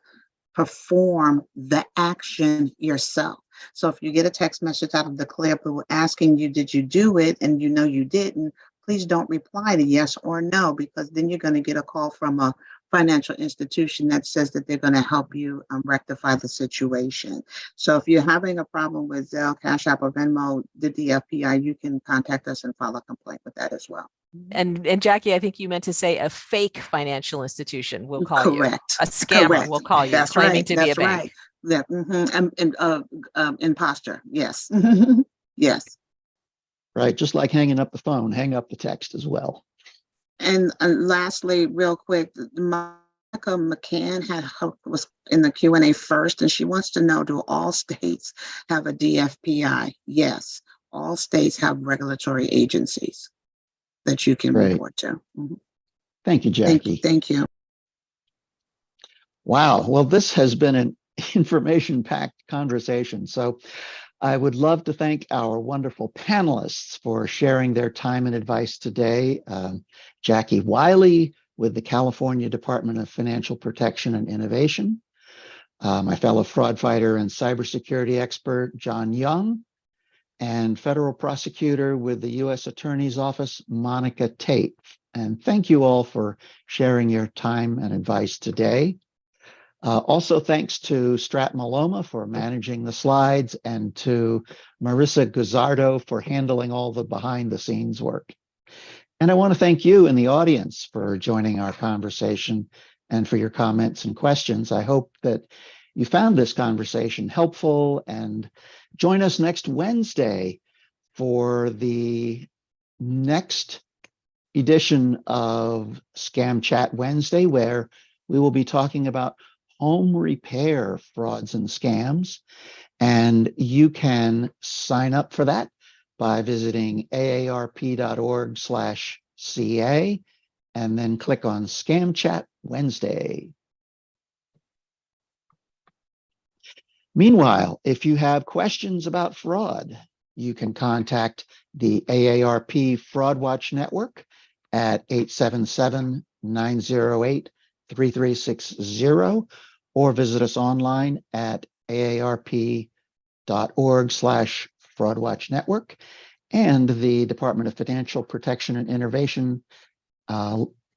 perform the action yourself. So if you get a text message out of the clear blue asking you, did you do it? And you know you didn't, please don't reply to yes or no, because then you're going to get a call from a financial institution that says that they're going to help you rectify the situation. So if you're having a problem with Zelle, Cash App, or Venmo, the DFPI, you can contact us and file a complaint with that as well. And Jackie, I think you meant to say a fake financial institution will call Correct. you. A scammer Correct. will call you, That's claiming right. to be That's a bank. right. Yeah. Imposter. Yes. Yes. Right. Just like hanging up the phone, hang up the text as well. And lastly, real quick, Monica McCann was in the Q&A first, and she wants to know, do all states have a DFPI? Yes, all states have regulatory agencies that you can report to. Mm-hmm. Thank you, Jackie. Thank you. Wow. Well, this has been an information-packed conversation. So I would love to thank our wonderful panelists for sharing their time and advice today. Jackie Wiley with the California Department of Financial Protection and Innovation, my fellow fraud fighter and cybersecurity expert, John Young, and federal prosecutor with the U.S. Attorney's Office, Monica Tate. And thank you all for sharing your time and advice today. Also, thanks to Strat Maloma for managing the slides, and to Marissa Guzzardo for handling all the behind-the-scenes work. And I want to thank you in the audience for joining our conversation and for your comments and questions. I hope that you found this conversation helpful and Join us next Wednesday for the next edition of Scam Chat Wednesday, where we will be talking about home repair frauds and scams. And you can sign up for that by visiting aarp.org/CA and then click on Scam Chat Wednesday. Meanwhile, if you have questions about fraud, you can contact the AARP Fraud Watch Network at 877-908-3360 or visit us online at aarp.org/fraudwatchnetwork. And the Department of Financial Protection and Innovation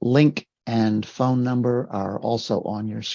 link and phone number are also on your screen.